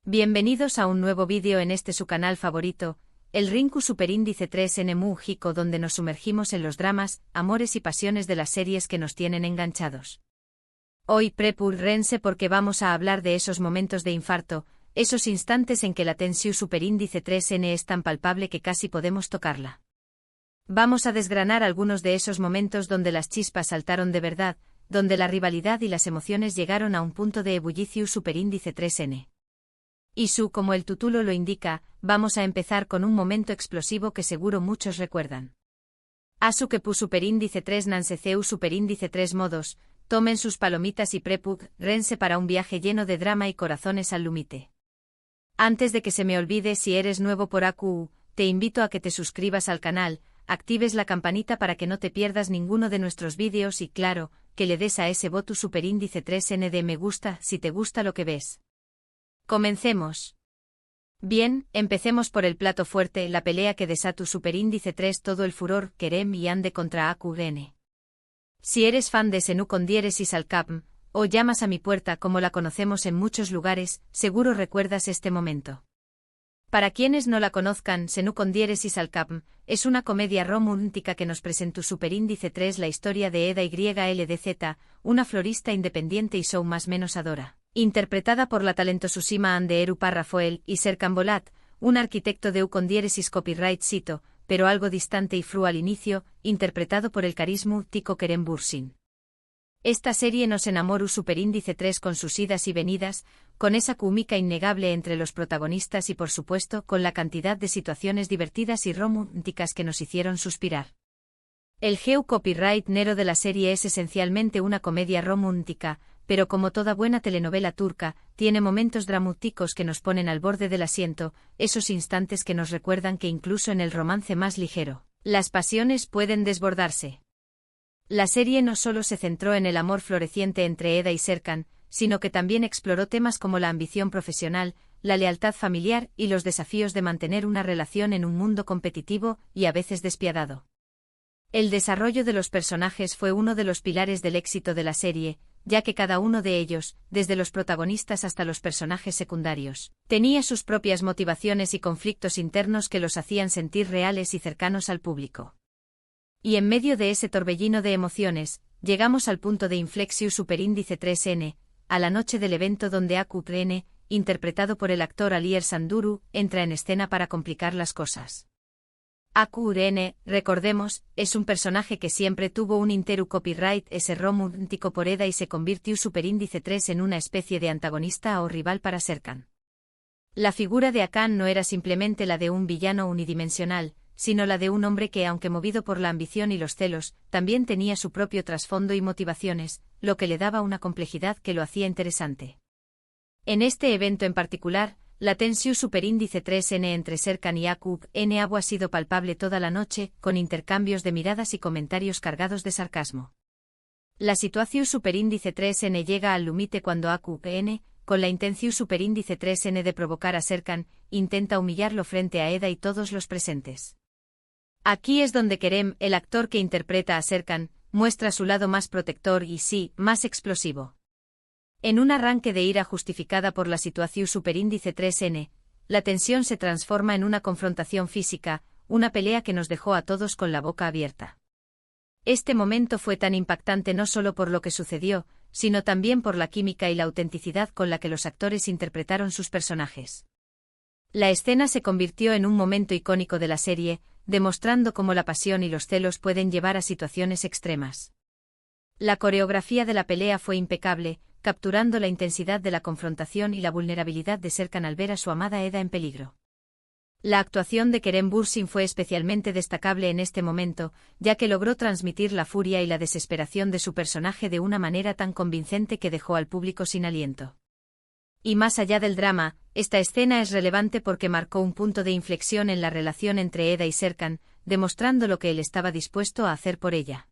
Bienvenidos a un nuevo vídeo en este su canal favorito, el Rinku Superíndice 3N Mújico, donde nos sumergimos en los dramas, amores y pasiones de las series que nos tienen enganchados. Hoy prepárense porque vamos a hablar de esos momentos de infarto, esos instantes en que la tensión superíndice 3N es tan palpable que casi podemos tocarla. Vamos a desgranar algunos de esos momentos donde las chispas saltaron de verdad, donde la rivalidad y las emociones llegaron a un punto de ebullicio superíndice 3N. Como el título lo indica, vamos a empezar con un momento explosivo que seguro muchos recuerdan. Asu que pu superíndice 3 nanseceu superíndice 3 modos, tomen sus palomitas y rense para un viaje lleno de drama y corazones al límite. Antes de que se me olvide, si eres nuevo por AQ, te invito a que te suscribas al canal, actives la campanita para que no te pierdas ninguno de nuestros vídeos y claro, que le des a ese voto superíndice 3N de me gusta si te gusta lo que ves. Comencemos. Bien, empecemos por el plato fuerte, la pelea que desató superíndice 3 todo el furor, Kerem y Ande contra AQN. Si eres fan de Senu con diéresis al Capm, o llamas a mi puerta como la conocemos en muchos lugares, seguro recuerdas este momento. Para quienes no la conozcan, Senu con diéresis al Capm es una comedia romántica que nos presentó superíndice 3 la historia de Eda YLDZ, una florista independiente y show más menos adora. Interpretada por la talentosísima Ande Erupa Rafael y Serkan Bolat, un arquitecto de U con diéresis copyright cito, pero algo distante y fru al inicio, interpretado por el carismático Kerem Bürsin. Esta serie nos enamoró superíndice 3 con sus idas y venidas, con esa química innegable entre los protagonistas y por supuesto con la cantidad de situaciones divertidas y románticas que nos hicieron suspirar. El geu copyright nero de la serie es esencialmente una comedia romántica, pero como toda buena telenovela turca, tiene momentos dramáticos que nos ponen al borde del asiento, esos instantes que nos recuerdan que incluso en el romance más ligero, las pasiones pueden desbordarse. La serie no solo se centró en el amor floreciente entre Eda y Serkan, sino que también exploró temas como la ambición profesional, la lealtad familiar y los desafíos de mantener una relación en un mundo competitivo y a veces despiadado. El desarrollo de los personajes fue uno de los pilares del éxito de la serie, ya que cada uno de ellos, desde los protagonistas hasta los personajes secundarios, tenía sus propias motivaciones y conflictos internos que los hacían sentir reales y cercanos al público. Y en medio de ese torbellino de emociones, llegamos al punto de inflexión superíndice 3N, a la noche del evento donde AQN, interpretado por el actor Alier Sanduru, entra en escena para complicar las cosas. AQN, recordemos, es un personaje que siempre tuvo un interu copyright ese romántico por Eda y se convirtió superíndice 3 en una especie de antagonista o rival para Serkan. La figura de Akan no era simplemente la de un villano unidimensional, sino la de un hombre que, aunque movido por la ambición y los celos, también tenía su propio trasfondo y motivaciones, lo que le daba una complejidad que lo hacía interesante. En este evento en particular, la tensión superíndice 3N entre Serkan y AQN ha sido palpable toda la noche, con intercambios de miradas y comentarios cargados de sarcasmo. La situación superíndice 3N llega al límite cuando AQN, con la intención superíndice 3N de provocar a Serkan, intenta humillarlo frente a Eda y todos los presentes. Aquí es donde Kerem, el actor que interpreta a Serkan, muestra su lado más protector y sí, más explosivo. En un arranque de ira justificada por la situación superíndice 3N, la tensión se transforma en una confrontación física, una pelea que nos dejó a todos con la boca abierta. Este momento fue tan impactante no solo por lo que sucedió, sino también por la química y la autenticidad con la que los actores interpretaron sus personajes. La escena se convirtió en un momento icónico de la serie, demostrando cómo la pasión y los celos pueden llevar a situaciones extremas. La coreografía de la pelea fue impecable, capturando la intensidad de la confrontación y la vulnerabilidad de Serkan al ver a su amada Eda en peligro. La actuación de Kerem Bürsin fue especialmente destacable en este momento, ya que logró transmitir la furia y la desesperación de su personaje de una manera tan convincente que dejó al público sin aliento. Y más allá del drama, esta escena es relevante porque marcó un punto de inflexión en la relación entre Eda y Serkan, demostrando lo que él estaba dispuesto a hacer por ella.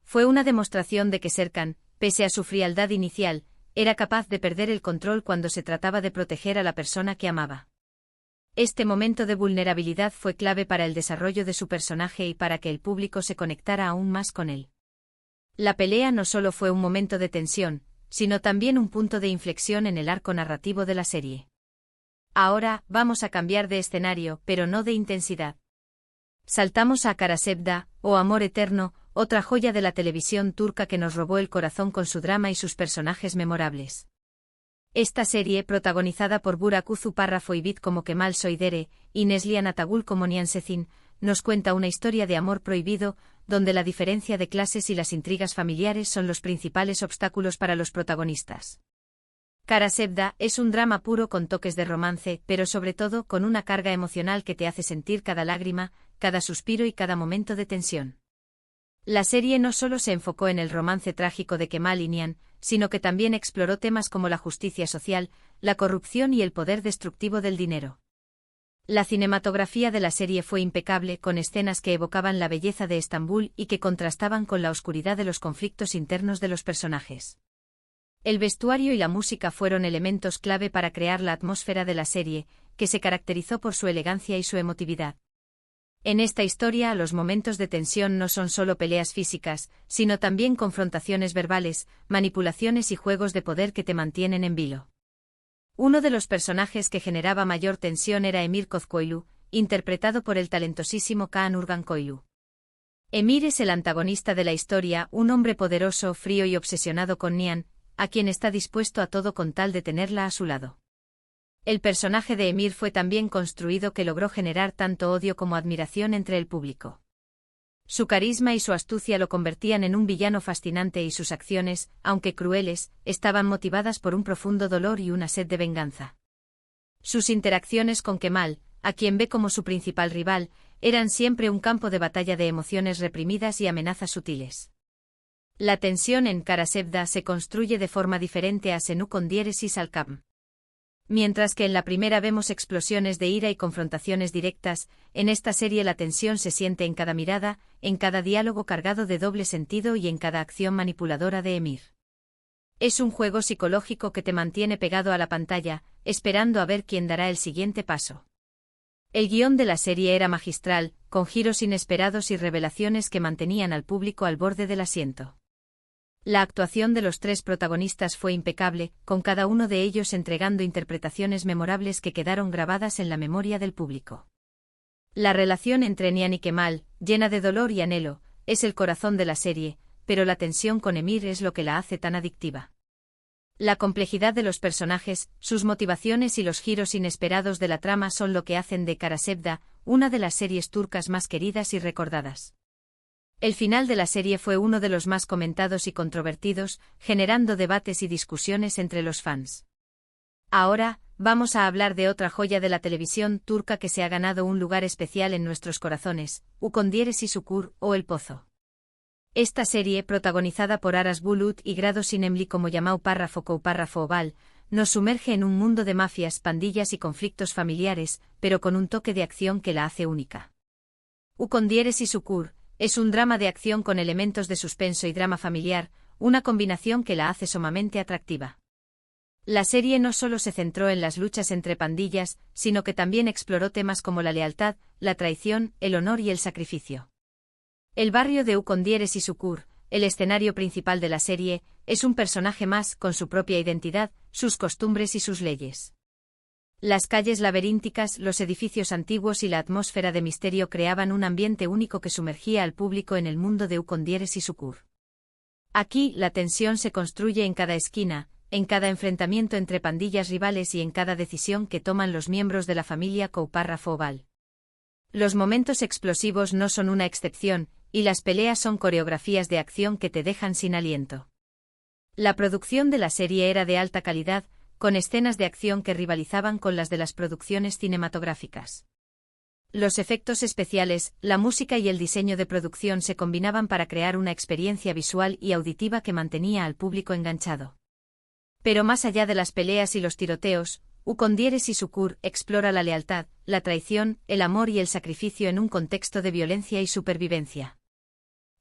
Fue una demostración de que Serkan, pese a su frialdad inicial, era capaz de perder el control cuando se trataba de proteger a la persona que amaba. Este momento de vulnerabilidad fue clave para el desarrollo de su personaje y para que el público se conectara aún más con él. La pelea no solo fue un momento de tensión, sino también un punto de inflexión en el arco narrativo de la serie. Ahora, vamos a cambiar de escenario, pero no de intensidad. Saltamos a Karasevda, o Amor Eterno, otra joya de la televisión turca que nos robó el corazón con su drama y sus personajes memorables. Esta serie, protagonizada por Burak Uzu-Párrafo y Bit como Kemal Soydere, y Neslihan Atagul como Niansezin, nos cuenta una historia de amor prohibido, donde la diferencia de clases y las intrigas familiares son los principales obstáculos para los protagonistas. Karasevda es un drama puro con toques de romance, pero sobre todo con una carga emocional que te hace sentir cada lágrima, cada suspiro y cada momento de tensión. La serie no solo se enfocó en el romance trágico de Kemal y Nihan, sino que también exploró temas como la justicia social, la corrupción y el poder destructivo del dinero. La cinematografía de la serie fue impecable, con escenas que evocaban la belleza de Estambul y que contrastaban con la oscuridad de los conflictos internos de los personajes. El vestuario y la música fueron elementos clave para crear la atmósfera de la serie, que se caracterizó por su elegancia y su emotividad. En esta historia, los momentos de tensión no son solo peleas físicas, sino también confrontaciones verbales, manipulaciones y juegos de poder que te mantienen en vilo. Uno de los personajes que generaba mayor tensión era Emir Kozkoylu, interpretado por el talentosísimo Kaan Urgankoylu. Emir es el antagonista de la historia, un hombre poderoso, frío y obsesionado con Nihan, a quien está dispuesto a todo con tal de tenerla a su lado. El personaje de Emir fue tan bien construido que logró generar tanto odio como admiración entre el público. Su carisma y su astucia lo convertían en un villano fascinante y sus acciones, aunque crueles, estaban motivadas por un profundo dolor y una sed de venganza. Sus interacciones con Kemal, a quien ve como su principal rival, eran siempre un campo de batalla de emociones reprimidas y amenazas sutiles. La tensión en Karasevda se construye de forma diferente a Senu con diéresis al Kam. Mientras que en la primera vemos explosiones de ira y confrontaciones directas, en esta serie la tensión se siente en cada mirada, en cada diálogo cargado de doble sentido y en cada acción manipuladora de Emir. Es un juego psicológico que te mantiene pegado a la pantalla, esperando a ver quién dará el siguiente paso. El guión de la serie era magistral, con giros inesperados y revelaciones que mantenían al público al borde del asiento. La actuación de los tres protagonistas fue impecable, con cada uno de ellos entregando interpretaciones memorables que quedaron grabadas en la memoria del público. La relación entre Nihan y Kemal, llena de dolor y anhelo, es el corazón de la serie, pero la tensión con Emir es lo que la hace tan adictiva. La complejidad de los personajes, sus motivaciones y los giros inesperados de la trama son lo que hacen de Karasevda una de las series turcas más queridas y recordadas. El final de la serie fue uno de los más comentados y controvertidos, generando debates y discusiones entre los fans. Ahora, vamos a hablar de otra joya de la televisión turca que se ha ganado un lugar especial en nuestros corazones, Ukondieresi Sukur, o El Pozo. Esta serie, protagonizada por Aras Bulut y Grado Sinemli como Yamau Párrafo Párrafo Oval, nos sumerge en un mundo de mafias, pandillas y conflictos familiares, pero con un toque de acción que la hace única. Ukondieresi Sukur es un drama de acción con elementos de suspenso y drama familiar, una combinación que la hace sumamente atractiva. La serie no solo se centró en las luchas entre pandillas, sino que también exploró temas como la lealtad, la traición, el honor y el sacrificio. El barrio de Ukondieresi Sukur, el escenario principal de la serie, es un personaje más, con su propia identidad, sus costumbres y sus leyes. Las calles laberínticas, los edificios antiguos y la atmósfera de misterio creaban un ambiente único que sumergía al público en el mundo de Ukondieresi Sukur. Aquí, la tensión se construye en cada esquina, en cada enfrentamiento entre pandillas rivales y en cada decisión que toman los miembros de la familia Párrafo Oval. Los momentos explosivos no son una excepción, y las peleas son coreografías de acción que te dejan sin aliento. La producción de la serie era de alta calidad, con escenas de acción que rivalizaban con las de las producciones cinematográficas. Los efectos especiales, la música y el diseño de producción se combinaban para crear una experiencia visual y auditiva que mantenía al público enganchado. Pero más allá de las peleas y los tiroteos, Ukondieresi Sukur explora la lealtad, la traición, el amor y el sacrificio en un contexto de violencia y supervivencia.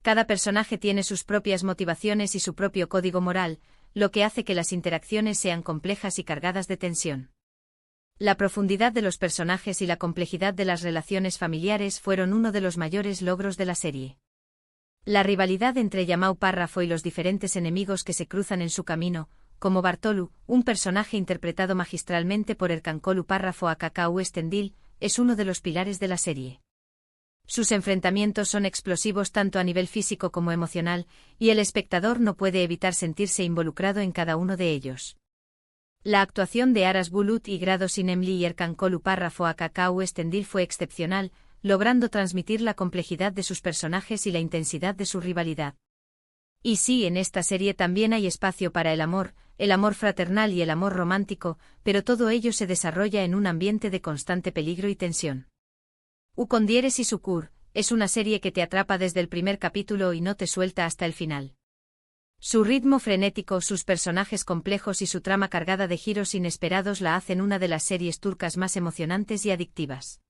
Cada personaje tiene sus propias motivaciones y su propio código moral, lo que hace que las interacciones sean complejas y cargadas de tensión. La profundidad de los personajes y la complejidad de las relaciones familiares fueron uno de los mayores logros de la serie. La rivalidad entre Yamau Párrafo y los diferentes enemigos que se cruzan en su camino, como Bartolu, un personaje interpretado magistralmente por Ercankolu Párrafo Akakau Estendil, es uno de los pilares de la serie. Sus enfrentamientos son explosivos tanto a nivel físico como emocional, y el espectador no puede evitar sentirse involucrado en cada uno de ellos. La actuación de Aras Bulut y Grado Sinemli y Ercankolu Párrafo Akakau Estendil fue excepcional, logrando transmitir la complejidad de sus personajes y la intensidad de su rivalidad. Y sí, en esta serie también hay espacio para el amor fraternal y el amor romántico, pero todo ello se desarrolla en un ambiente de constante peligro y tensión. Ukondieres y Sukur es una serie que te atrapa desde el primer capítulo y no te suelta hasta el final. Su ritmo frenético, sus personajes complejos y su trama cargada de giros inesperados la hacen una de las series turcas más emocionantes y adictivas.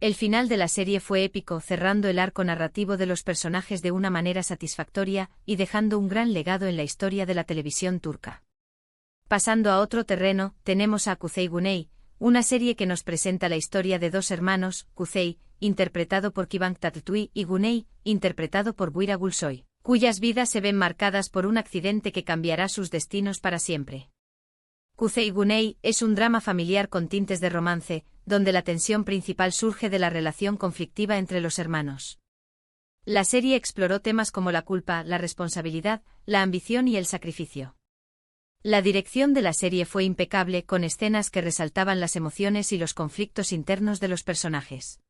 El final de la serie fue épico, cerrando el arco narrativo de los personajes de una manera satisfactoria y dejando un gran legado en la historia de la televisión turca. Pasando a otro terreno, tenemos a Kuzey Güney, una serie que nos presenta la historia de dos hermanos, Kuzey, interpretado por Kıvanç Tatlıtuğ, y Güney, interpretado por Buğra Gülsoy, cuyas vidas se ven marcadas por un accidente que cambiará sus destinos para siempre. Kuzey Güney es un drama familiar con tintes de romance, donde la tensión principal surge de la relación conflictiva entre los hermanos. La serie exploró temas como la culpa, la responsabilidad, la ambición y el sacrificio. La dirección de la serie fue impecable, con escenas que resaltaban las emociones y los conflictos internos de los personajes.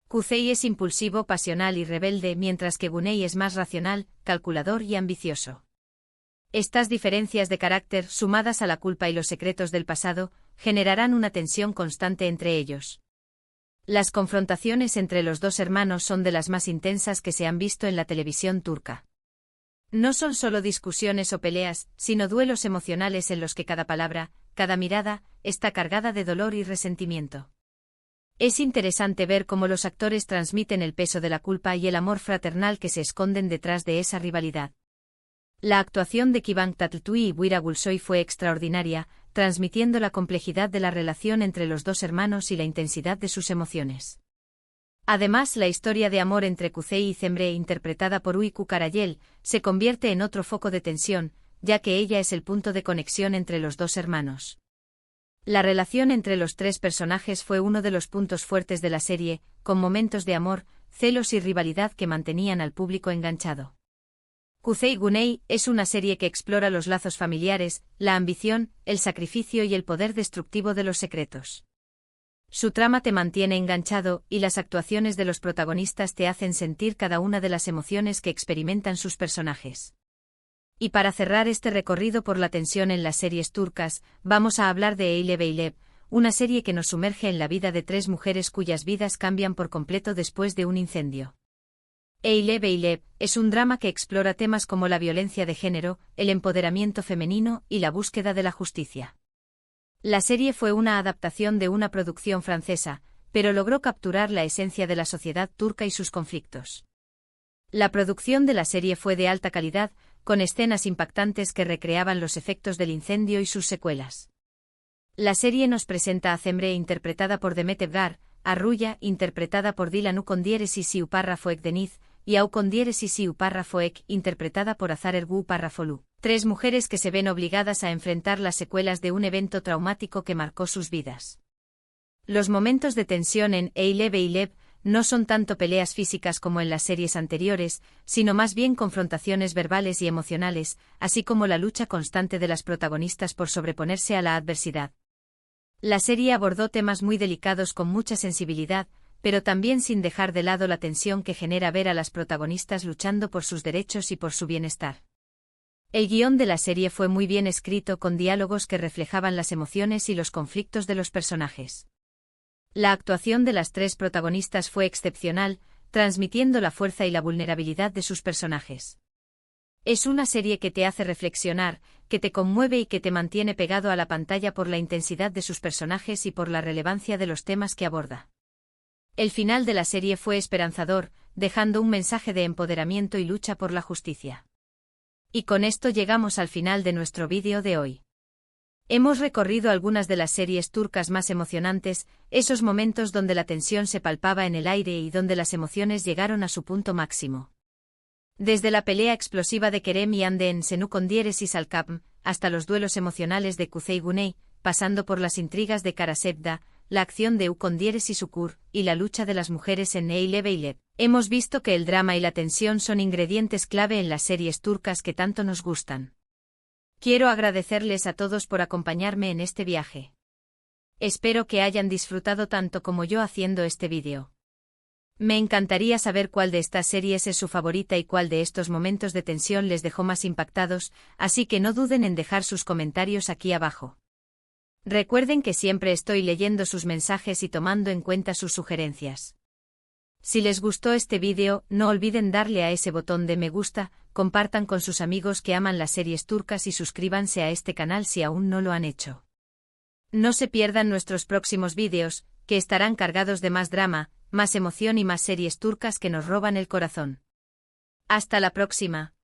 Kuzey es impulsivo, pasional y rebelde, mientras que Güney es más racional, calculador y ambicioso. Estas diferencias de carácter, sumadas a la culpa y los secretos del pasado, generarán una tensión constante entre ellos. Las confrontaciones entre los dos hermanos son de las más intensas que se han visto en la televisión turca. No son solo discusiones o peleas, sino duelos emocionales en los que cada palabra, cada mirada, está cargada de dolor y resentimiento. Es interesante ver cómo los actores transmiten el peso de la culpa y el amor fraternal que se esconden detrás de esa rivalidad. La actuación de Kıvanç Tatlıtuğ y Buğra Gülsoy fue extraordinaria, transmitiendo la complejidad de la relación entre los dos hermanos y la intensidad de sus emociones. Además, la historia de amor entre Kuzey y Cemre, interpretada por Uyku Karayel, se convierte en otro foco de tensión, ya que ella es el punto de conexión entre los dos hermanos. La relación entre los tres personajes fue uno de los puntos fuertes de la serie, con momentos de amor, celos y rivalidad que mantenían al público enganchado. Kuzey Güney es una serie que explora los lazos familiares, la ambición, el sacrificio y el poder destructivo de los secretos. Su trama te mantiene enganchado y las actuaciones de los protagonistas te hacen sentir cada una de las emociones que experimentan sus personajes. Y para cerrar este recorrido por la tensión en las series turcas, vamos a hablar de Eyle Beyleb, una serie que nos sumerge en la vida de tres mujeres cuyas vidas cambian por completo después de un incendio. Eyle Beyleb es un drama que explora temas como la violencia de género, el empoderamiento femenino y la búsqueda de la justicia. La serie fue una adaptación de una producción francesa, pero logró capturar la esencia de la sociedad turca y sus conflictos. La producción de la serie fue de alta calidad, con escenas impactantes que recreaban los efectos del incendio y sus secuelas. La serie nos presenta a Cemre, interpretada por Demet Evgar, a Ruya, interpretada por Dilan Ukondieres y Siu Párrafo Deniz, y a Ukondieres y Siu Párrafo interpretada por Azar Ergu Párrafolu, tres mujeres que se ven obligadas a enfrentar las secuelas de un evento traumático que marcó sus vidas. Los momentos de tensión en Eyle Beyleb no son tanto peleas físicas como en las series anteriores, sino más bien confrontaciones verbales y emocionales, así como la lucha constante de las protagonistas por sobreponerse a la adversidad. La serie abordó temas muy delicados con mucha sensibilidad, pero también sin dejar de lado la tensión que genera ver a las protagonistas luchando por sus derechos y por su bienestar. El guión de la serie fue muy bien escrito, con diálogos que reflejaban las emociones y los conflictos de los personajes. La actuación de las tres protagonistas fue excepcional, transmitiendo la fuerza y la vulnerabilidad de sus personajes. Es una serie que te hace reflexionar, que te conmueve y que te mantiene pegado a la pantalla por la intensidad de sus personajes y por la relevancia de los temas que aborda. El final de la serie fue esperanzador, dejando un mensaje de empoderamiento y lucha por la justicia. Y con esto llegamos al final de nuestro vídeo de hoy. Hemos recorrido algunas de las series turcas más emocionantes, esos momentos donde la tensión se palpaba en el aire y donde las emociones llegaron a su punto máximo. Desde la pelea explosiva de Kerem y Hande en Ukondieres y Salkapm, hasta los duelos emocionales de Kuzey Güney, pasando por las intrigas de Kara Sevda, la acción de Ukondieres y Sukur, y la lucha de las mujeres en Eyle Beylev. Hemos visto que el drama y la tensión son ingredientes clave en las series turcas que tanto nos gustan. Quiero agradecerles a todos por acompañarme en este viaje. Espero que hayan disfrutado tanto como yo haciendo este vídeo. Me encantaría saber cuál de estas series es su favorita y cuál de estos momentos de tensión les dejó más impactados, así que no duden en dejar sus comentarios aquí abajo. Recuerden que siempre estoy leyendo sus mensajes y tomando en cuenta sus sugerencias. Si les gustó este vídeo, no olviden darle a ese botón de me gusta, compartan con sus amigos que aman las series turcas y suscríbanse a este canal si aún no lo han hecho. No se pierdan nuestros próximos vídeos, que estarán cargados de más drama, más emoción y más series turcas que nos roban el corazón. Hasta la próxima.